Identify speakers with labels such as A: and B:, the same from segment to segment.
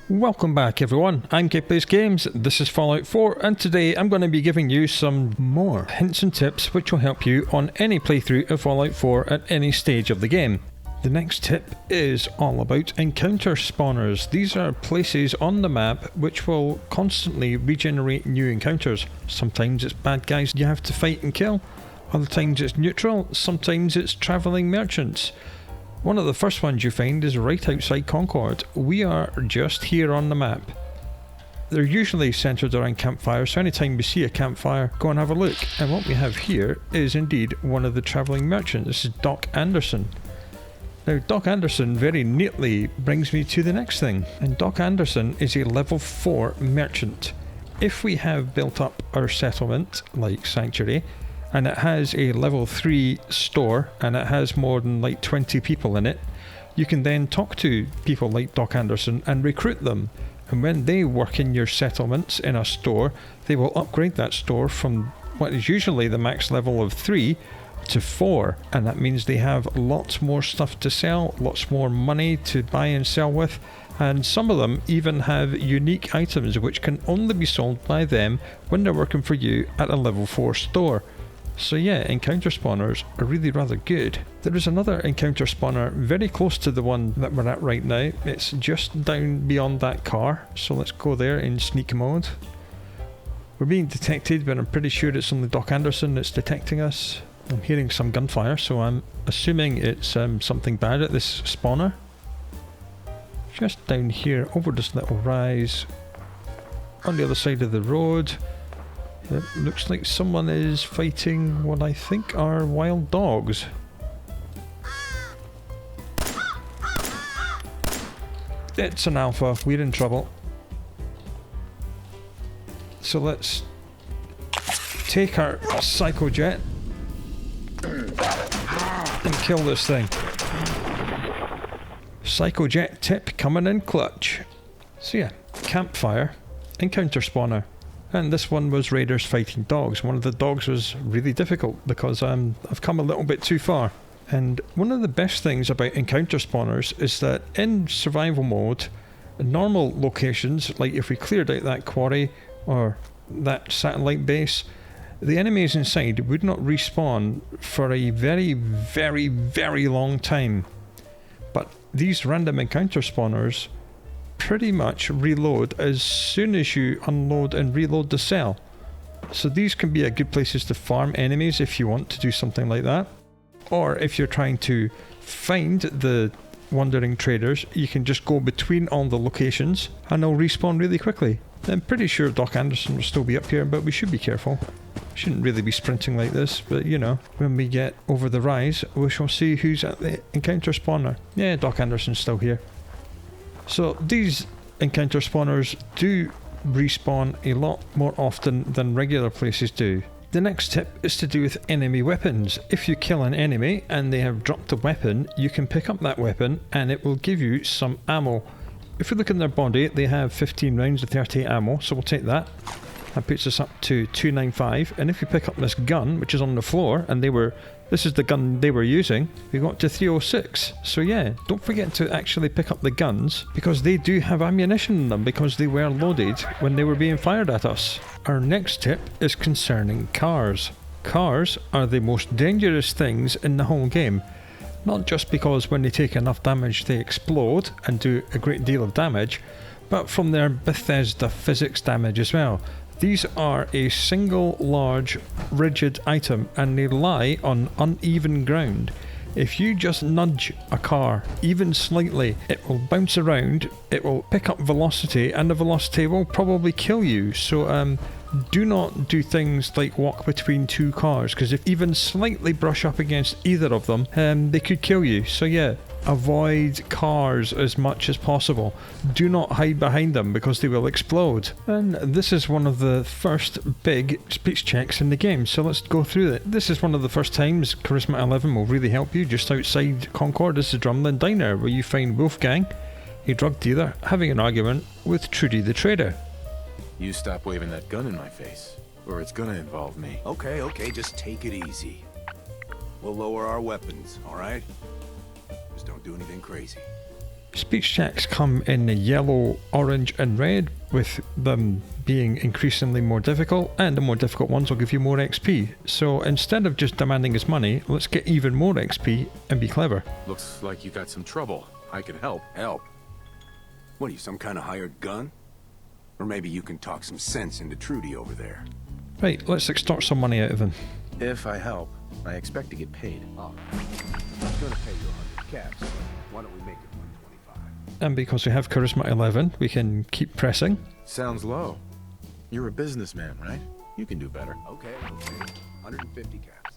A: Welcome back everyone, I'm Kate Plays Games, this is Fallout 4 and today I'm going to be giving you some more hints and tips which will help you on any playthrough of Fallout 4 at any stage of the game. The next tip is all about encounter spawners. These are places on the map which will constantly regenerate new encounters. Sometimes it's bad guys you have to fight and kill, other times it's neutral, sometimes it's travelling merchants. One of the first ones you find is right outside Concord. We are just here on the map. They're usually centred around campfires, so anytime you see a campfire, go and have a look. And what we have here is indeed one of the travelling merchants. This is Doc Anderson. Now Doc Anderson very neatly brings me to the next thing. And Doc Anderson is a level 4 merchant. If we have built up our settlement, like Sanctuary, and it has a level 3 store and it has more than like 20 people in it, you can then talk to people like Doc Anderson and recruit them, and when they work in your settlements in a store, they will upgrade that store from what is usually the max level of 3 to 4, and that means they have lots more stuff to sell, lots more money to buy and sell with, and some of them even have unique items which can only be sold by them when they're working for you at a level 4 store. So yeah, encounter spawners are really rather good. There is another encounter spawner very close to the one that we're at right now. It's just down beyond that car, so let's go there in sneak mode. We're being detected, but I'm pretty sure it's only Doc Anderson that's detecting us. I'm hearing some gunfire, so I'm assuming it's something bad at this spawner. Just down here, over this little rise, on the other side of the road. It looks like someone is fighting what I think are wild dogs. It's an alpha, we're in trouble. So let's take our psychojet and kill this thing. Psychojet tip coming in clutch. So yeah, campfire, encounter spawner. And this one was raiders fighting dogs. One of the dogs was really difficult because I've come a little bit too far. And one of the best things about encounter spawners is that in survival mode, normal locations, like if we cleared out that quarry or that satellite base, the enemies inside would not respawn for a very, very, very long time. But these random encounter spawners pretty much reload as soon as you unload and reload the cell. So these can be a good places to farm enemies if you want to do something like that. Or if you're trying to find the wandering traders, you can just go between all the locations and they'll respawn really quickly. I'm pretty sure Doc Anderson will still be up here, but we should be careful. Shouldn't really be sprinting like this, but you know, when we get over the rise, we shall see who's at the encounter spawner. Yeah, Doc Anderson's still here. So these encounter spawners do respawn a lot more often than regular places do. The next tip is to do with enemy weapons. If you kill an enemy and they have dropped a weapon, you can pick up that weapon and it will give you some ammo. If you look in their body, they have 15 rounds of 38 ammo, so we'll take that. That puts us up to 295, and if you pick up this gun, which is on the floor, and this is the gun they were using, we got to 306. So yeah, don't forget to actually pick up the guns, because they do have ammunition in them, because they were loaded when they were being fired at us. Our next tip is concerning cars. Cars are the most dangerous things in the whole game. Not just because when they take enough damage they explode and do a great deal of damage, but from their Bethesda physics damage as well. These are a single large rigid item and they lie on uneven ground. If you just nudge a car even slightly, it will bounce around, it will pick up velocity, and the velocity will probably kill you. So do not do things like walk between two cars, because if even slightly brush up against either of them, they could kill you. So yeah, avoid cars as much as possible. Do not hide behind them because they will explode. And this is one of the first big speech checks in the game, so let's go through it. This is one of the first times Charisma 11 will really help you. Just outside Concord is the Drumlin Diner, where you find Wolfgang, a drug dealer, having an argument with Trudy the trader.
B: You stop waving that gun in my face, or it's gonna involve me.
C: Okay, just take it easy. We'll lower our weapons, all right? Just don't do anything crazy.
A: Speech checks come in yellow, orange and red, with them being increasingly more difficult, and the more difficult ones will give you more XP. So instead of just demanding his money, let's get even more XP and be clever.
B: Looks like you got some trouble. I can help.
C: Help? What are you, some kind of hired gun? Or maybe you can talk some sense into Trudy over there.
A: Right, let's extort some money out of him.
B: If I help, I expect to get paid.
C: Oh, I was gonna pay you 100 caps, so why don't we make it 125?
A: And because we have Charisma 11, we can keep pressing.
B: Sounds low. You're a businessman, right? You can do better.
C: Okay, 150 caps.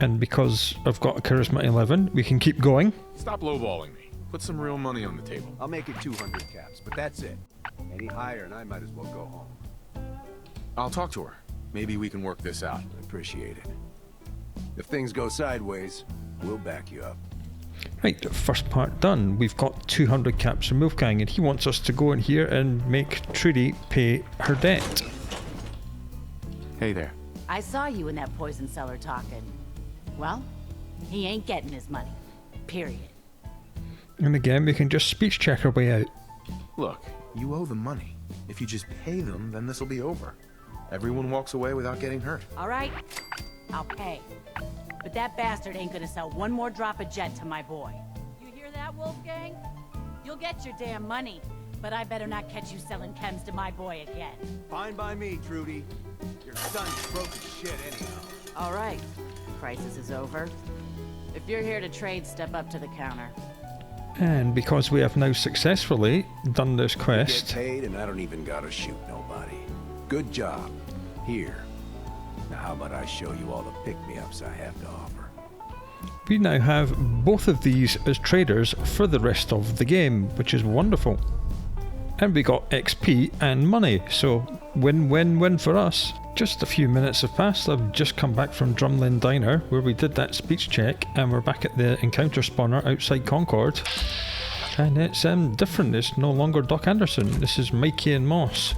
A: And because I've got a Charisma 11, we can keep going.
B: Stop lowballing me. Put some real money on the table.
C: I'll make it 200 caps, but that's it. Any higher and I might as well go home.
B: I'll talk to her. Maybe we can work this out.
C: I appreciate it. If things go sideways, we'll back you up.
A: Right, first part done. We've got 200 caps from Wolfgang, and he wants us to go in here and make Trudy pay her debt.
B: Hey there.
D: I saw you in that poison cellar talking. Well, he ain't getting his money. Period.
A: And again, we can just speech check our way out.
B: Look, you owe them money. If you just pay them, then this'll be over. Everyone walks away without getting hurt.
D: All right, I'll pay. But that bastard ain't gonna sell one more drop of jet to my boy. You hear that, Wolfgang? You'll get your damn money, but I better not catch you selling chems to my boy again.
C: Fine by me, Trudy. Your son's broke as shit anyhow.
D: All right, crisis is over. If you're here to trade, step up to the counter.
A: And because we have now successfully done this
C: Get
A: quest,
C: paid and I don't even gotta shoot nobody. Good job. Here. Now how about I show you all the pick-me-ups I have to offer?
A: we now have both of these as traders for the rest of the game, which is wonderful. And we got XP and money, so win-win-win for us. Just a few minutes have passed. I've just come back from Drumlin Diner, where we did that speech check, and we're back at the encounter spawner outside Concord. And it's different. It's no longer Doc Anderson. This is Mikey and Moss.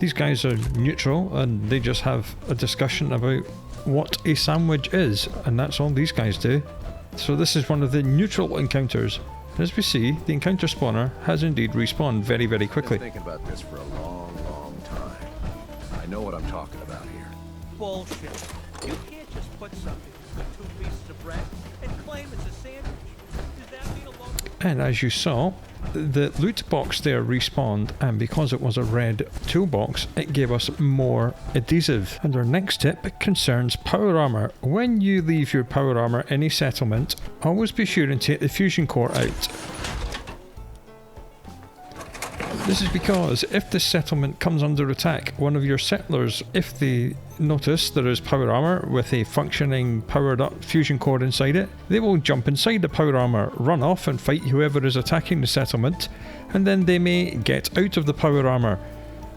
A: These guys are neutral, and they just have a discussion about what a sandwich is, and that's all these guys do. So this is one of the neutral encounters. As we see, the encounter spawner has indeed respawned very, very quickly.
C: I've been thinking about this for a long, long time. I know what I'm talking about here.
E: Bullshit. You can't just put something between two pieces of bread and claim it's a sandwich. Does that mean a local...
A: And as you saw, the loot box there respawned, and because it was a red toolbox, it gave us more adhesive. And our next tip concerns power armor. When you leave your power armor in a settlement, always be sure and take the fusion core out. This is because if this settlement comes under attack, one of your settlers, if they notice there is power armor with a functioning powered up fusion core inside it, they will jump inside the power armor, run off and fight whoever is attacking the settlement, and then they may get out of the power armor.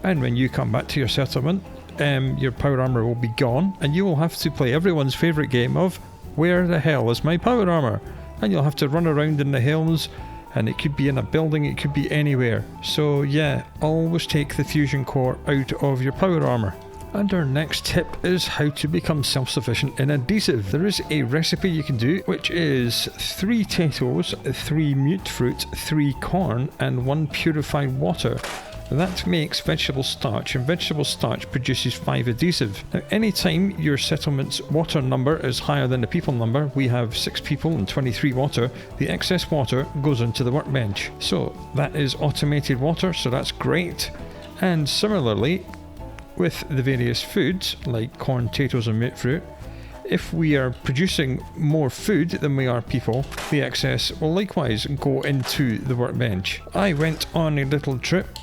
A: And when you come back to your settlement, your power armor will be gone, and you will have to play everyone's favourite game of where the hell is my power armor? And you'll have to run around in the hills, and it could be in a building, it could be anywhere. So yeah, always take the fusion core out of your power armor. And our next tip is how to become self-sufficient in adhesive. There is a recipe you can do, which is 3 potatoes, 3 mute fruit, 3 corn, and 1 purified water. That makes vegetable starch, and vegetable starch produces 5 adhesive. Now, anytime your settlement's water number is higher than the people number, we have 6 people and 23 water, the excess water goes into the workbench. So that is automated water, so that's great. And similarly, with the various foods, like corn, potatoes and mute fruit, if we are producing more food than we are people, the excess will likewise go into the workbench. I went on a little trip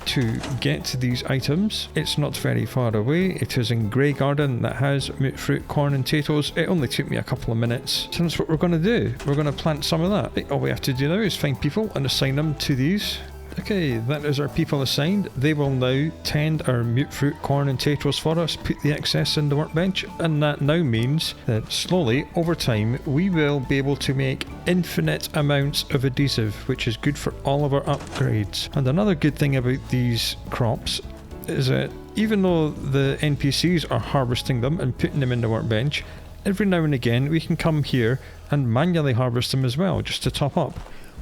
A: to get these items. It's not very far away. It is in Grey Garden that has mute fruit, corn and potatoes. It only took me a couple of minutes. So that's what we're going to do. We're going to plant some of that. All we have to do now is find people and assign them to these. Okay, that is our people assigned. They will now tend our mute fruit, corn and potatoes for us, put the excess in the workbench, and that now means that slowly, over time, we will be able to make infinite amounts of adhesive, which is good for all of our upgrades. And another good thing about these crops is that even though the NPCs are harvesting them and putting them in the workbench, every now and again we can come here and manually harvest them as well, just to top up.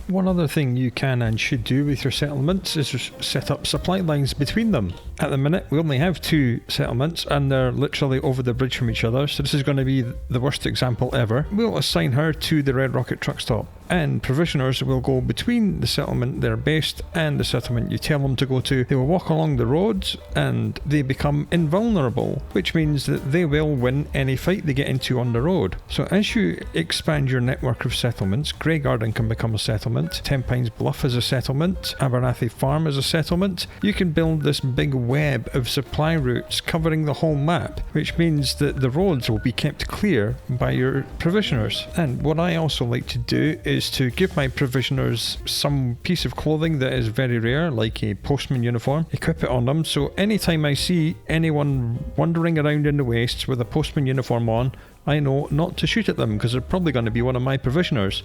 A: One other thing you can and should do with your settlements is just set up supply lines between them. At the minute, we only have 2 settlements and they're literally over the bridge from each other, so this is going to be the worst example ever. We'll assign her to the Red Rocket truck stop, and provisioners will go between the settlement they're based and the settlement you tell them to go to. They will walk along the roads and they become invulnerable, which means that they will win any fight they get into on the road. So as you expand your network of settlements, Grey Garden can become a settlement, Ten Pines Bluff is a settlement, Adhesive Farm is a settlement. You can build this big web of supply routes covering the whole map, which means that the roads will be kept clear by your provisioners. And what I also like to do is to give my provisioners some piece of clothing that is very rare, like a postman uniform, equip it on them, so anytime I see anyone wandering around in the wastes with a postman uniform on, I know not to shoot at them because they're probably going to be one of my provisioners.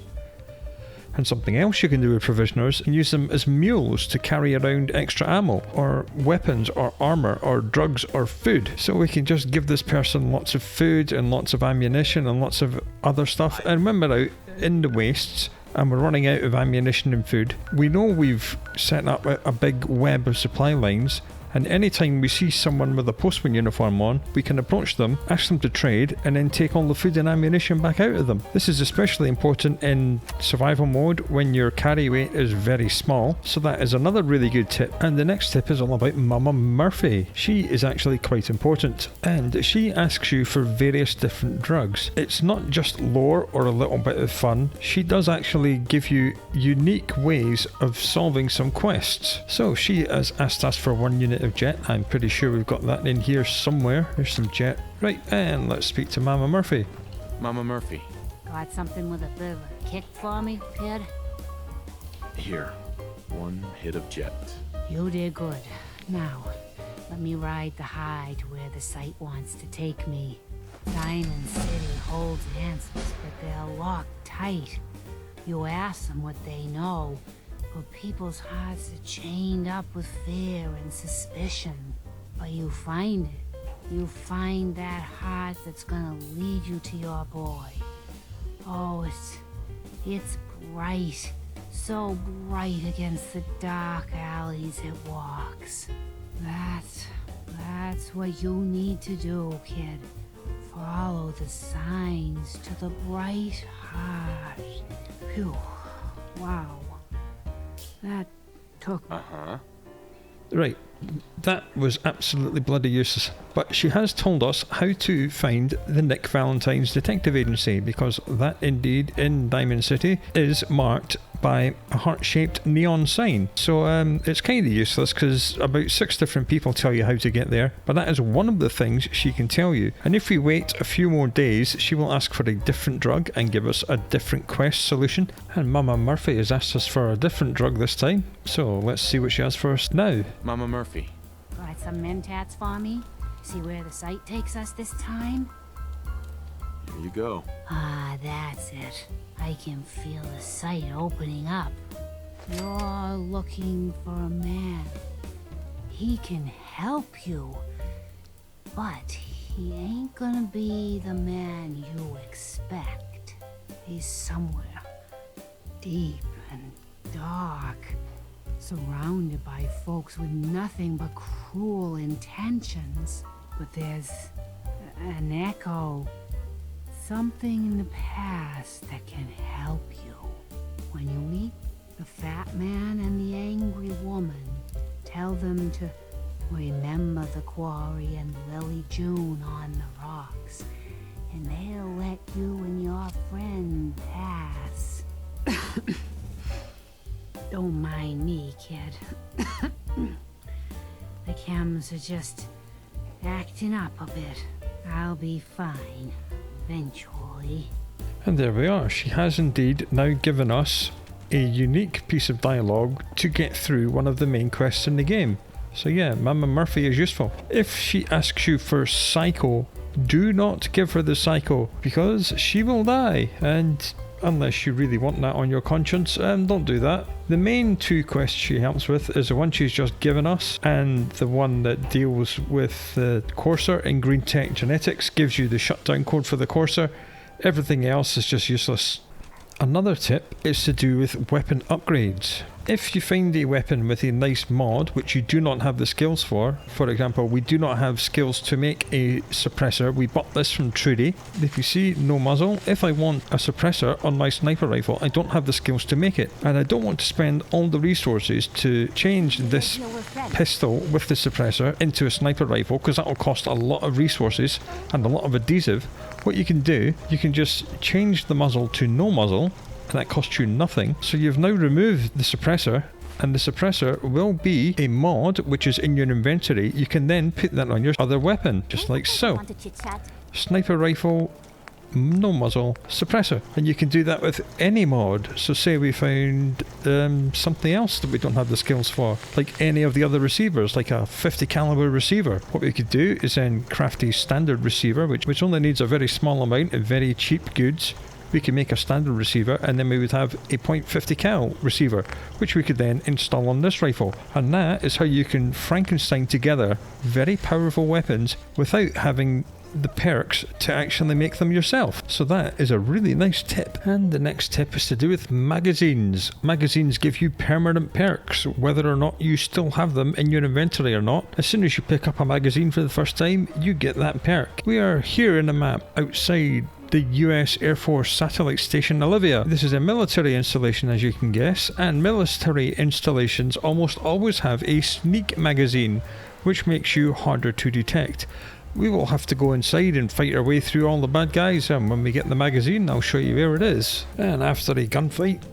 A: And something else you can do with provisioners and use them as mules to carry around extra ammo or weapons or armor or drugs or food. So we can just give this person lots of food and lots of ammunition and lots of other stuff. And when we're out in the wastes and we're running out of ammunition and food, we know we've set up a big web of supply lines. And anytime we see someone with a postman uniform on, we can approach them, ask them to trade, and then take all the food and ammunition back out of them. This is especially important in survival mode when your carry weight is very small, so that is another really good tip. And the next tip is all about Mama Murphy. She is actually quite important, and she asks you for various different drugs. It's not just lore or a little bit of fun, she does actually give you unique ways of solving some quests. So she has asked us for 1 unit of jet. I'm pretty sure we've got that in here somewhere. There's some jet. Right, and let's speak to Mama Murphy.
B: Mama Murphy.
F: Got something with a bit of a kick for me, kid?
B: Here. 1 hit of jet.
F: You did good. Now, let me ride the high to where the site wants to take me. Diamond City holds answers, but they're locked tight. You ask them what they know, but people's hearts are chained up with fear and suspicion. But you find it. You find that heart that's gonna lead you to your boy. Oh, it's bright. So bright against the dark alleys it walks. That's what you need to do, kid. Follow the signs to the bright heart. Phew. Wow. That took...
A: Right, that was absolutely bloody useless. But she has told us how to find the Nick Valentine's Detective Agency, because that indeed in Diamond City is marked by a heart-shaped neon sign. So it's kind of useless because about 6 different people tell you how to get there, but that is one of the things she can tell you. And if we wait a few more days, she will ask for a different drug and give us a different quest solution. And Mama Murphy has asked us for a different drug this time, so let's see what she has for us now.
B: Mama Murphy.
F: Got some mentats for me? See where the site takes us this time?
B: Here you go.
F: Ah, that's it. I can feel the site opening up. You're looking for a man. He can help you, but he ain't gonna be the man you expect. He's somewhere deep and dark, surrounded by folks with nothing but cruel intentions. But there's an echo. Something in the past that can help you. When you meet the fat man and the angry woman, tell them to remember the quarry and Lily June on the rocks, and they'll let you and your friend pass. Don't mind me, kid. The chems are just acting up a bit. I'll be fine. Eventually.
A: And there we are. She has indeed now given us a unique piece of dialogue to get through one of the main quests in the game. So yeah, Mama Murphy is useful. If she asks you for Psycho, do not give her the Psycho, because she will die, and unless you really want that on your conscience, don't do that. The main 2 quests she helps with is the one she's just given us, and the one that deals with the Courser in Green Tech Genetics, gives you the shutdown code for the Courser. Everything else is just useless. Another tip is to do with weapon upgrades. If you find a weapon with a nice mod which you do not have the skills for example, we do not have skills to make a suppressor. We bought this from Trudy. If you see, no muzzle. If I want a suppressor on my sniper rifle, I don't have the skills to make it, and I don't want to spend all the resources to change this pistol with the suppressor into a sniper rifle, because that will cost a lot of resources and a lot of adhesive. What you can do, you can just change the muzzle to no muzzle, and that costs you nothing. So you've now removed the suppressor, and the suppressor will be a mod which is in your inventory. You can then put that on your other weapon, just like so. Sniper rifle, no muzzle, suppressor. And you can do that with any mod. So say we found something else that we don't have the skills for, like any of the other receivers, like a 50 caliber receiver. What we could do is then craft a standard receiver, which only needs a very small amount of very cheap goods. We can make a standard receiver, and then we would have a .50 cal receiver, which we could then install on this rifle. And that is how you can Frankenstein together very powerful weapons without having the perks to actually make them yourself. So that is a really nice tip. And the next tip is to do with magazines. Magazines give you permanent perks, whether or not you still have them in your inventory or not. As soon as you pick up a magazine for the first time, you get that perk. We are here in the map outside the US Air Force Satellite Station Olivia. This is a military installation, as you can guess, and military installations almost always have a sneak magazine, which makes you harder to detect. We will have to go inside and fight our way through all the bad guys, and when we get the magazine, I'll show you where it is. And after a gunfight,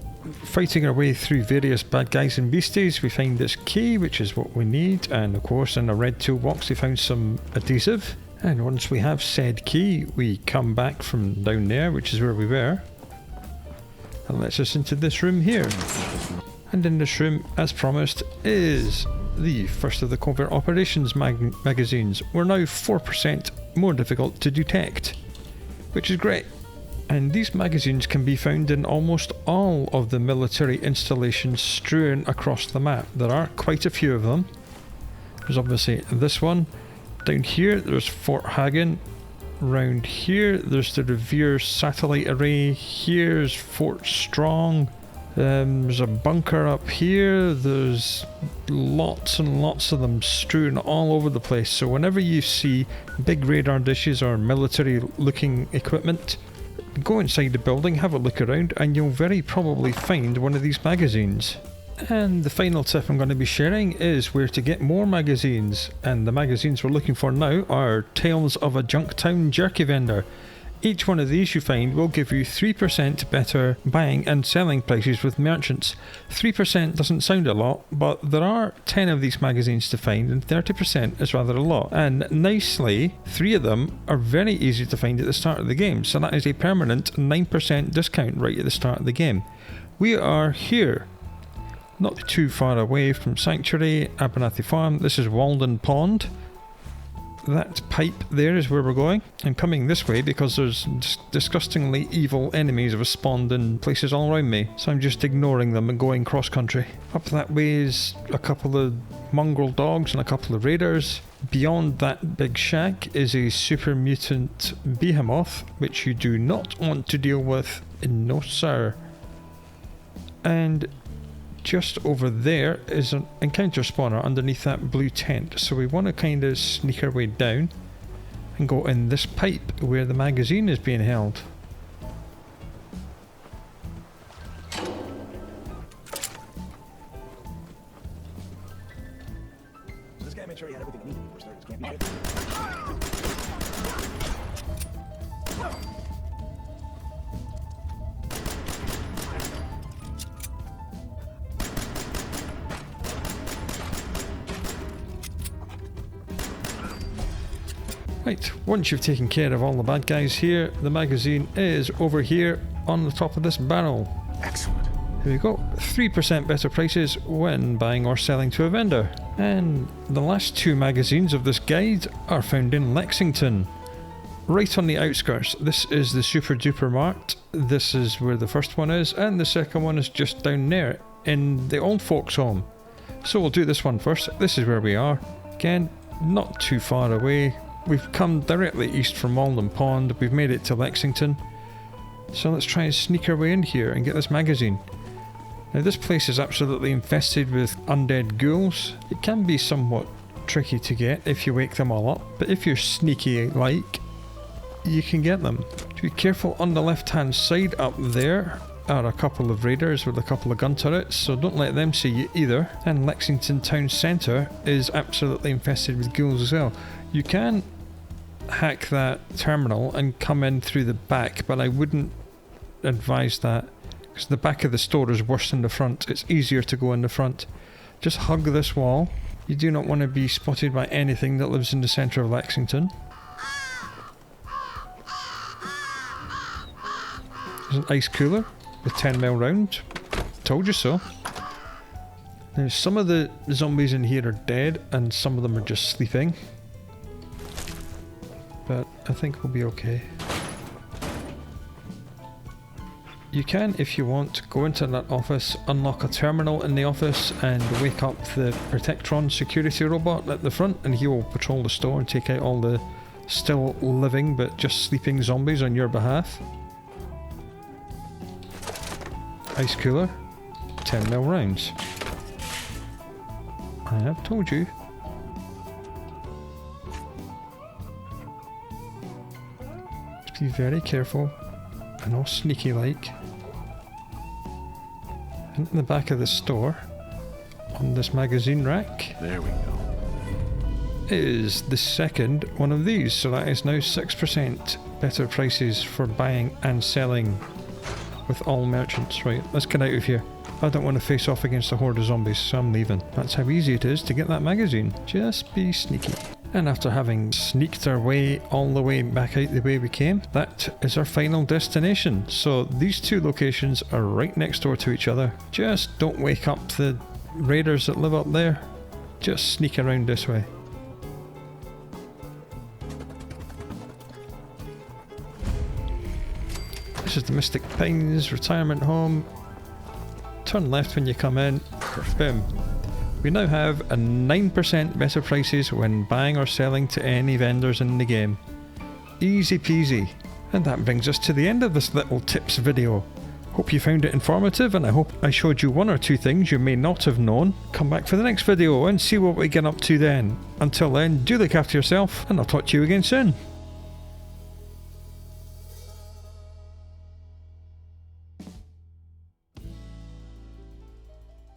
A: fighting our way through various bad guys and beasties, we find this key, which is what we need, and of course in a red toolbox we found some adhesive. And once we have said key, we come back from down there, which is where we were, and lets us into this room here. And in this room, as promised, is the first of the covert operations magazines. We're now 4% more difficult to detect, which is great. And these magazines can be found in almost all of the military installations strewn across the map. There are quite a few of them. There's obviously this one. Down here, there's Fort Hagen. Round here, there's the Revere Satellite Array. Here's Fort Strong. There's a bunker up here. There's lots and lots of them strewn all over the place. So whenever you see big radar dishes or military looking equipment, go inside the building, have a look around, and you'll very probably find one of these magazines. And the final tip I'm going to be sharing is where to get more magazines. And the magazines we're looking for now are Tales of a Junktown Jerky Vendor. Each one of these you find will give you 3% better buying and selling prices with merchants. 3% doesn't sound a lot, but there are 10 of these magazines to find, and 30% is rather a lot. And nicely, 3 of them are very easy to find at the start of the game, so that is a permanent 9% discount right at the start of the game. We are here, not too far away from Sanctuary, Adhesive Farm. This is Walden Pond. That pipe there is where we're going. I'm coming this way because there's disgustingly evil enemies have spawned in places all around me, so I'm just ignoring them and going cross country. Up that way is a couple of mongrel dogs and a couple of raiders. Beyond that big shack is a super mutant behemoth, which you do not want to deal with. No sir. And just over there is an encounter spawner underneath that blue tent, so we want to kind of sneak our way down and go in this pipe where the magazine is being held.
C: This guy made sure he had everything he needed before starting his camping trip.
A: Right, once you've taken care of all the bad guys here, the magazine is over here on the top of this barrel.
B: Excellent.
A: Here we go, 3% better prices when buying or selling to a vendor. And the last 2 magazines of this guide are found in Lexington, right on the outskirts. This is the Super Duper Mart. This is where the first one is, and the second one is just down there in the old folks home. So we'll do this one first. This is where we are. Again, not too far away. We've come directly east from Walden Pond. We've made it to Lexington. So let's try and sneak our way in here and get this magazine. Now this place is absolutely infested with undead ghouls. It can be somewhat tricky to get if you wake them all up, but if you're sneaky like, you can get them. Be careful, on the left hand side up there are a couple of raiders with a couple of gun turrets, so don't let them see you either. And Lexington town centre is absolutely infested with ghouls as well. You can hack that terminal and come in through the back, but I wouldn't advise that because the back of the store is worse than the front. It's easier to go in the front. Just hug this wall. You do not want to be spotted by anything that lives in the centre of Lexington. There's an ice cooler with 10mm round. Told you so. Now some of the zombies in here are dead and some of them are just sleeping. But I think we'll be okay. You can, if you want, go into that office, unlock a terminal in the office and wake up the Protectron security robot at the front, and he will patrol the store and take out all the still living but just sleeping zombies on your behalf. Ice cooler, 10mm rounds. I have told you. Just be very careful and all sneaky like. And in the back of the store, on this magazine rack,
C: There we go.
A: is the second one of these. So that is now 6% better prices for buying and selling with all merchants. Right, let's get out of here. I don't want to face off against a horde of zombies, so I'm leaving. That's how easy it is to get that magazine. Just be sneaky. And after having sneaked our way all the way back out the way we came, that is our final destination. So these two locations are right next door to each other. Just don't wake up the raiders that live up there. Just sneak around this way. This is the Mystic Pines retirement home. Turn left when you come in. Boom. We now have a 9% better prices when buying or selling to any vendors in the game. Easy peasy. And that brings us to the end of this little tips video. Hope you found it informative, and I hope I showed you one or two things you may not have known. Come back for the next video and see what we get up to then. Until then, do look after yourself, and I'll talk to you again soon.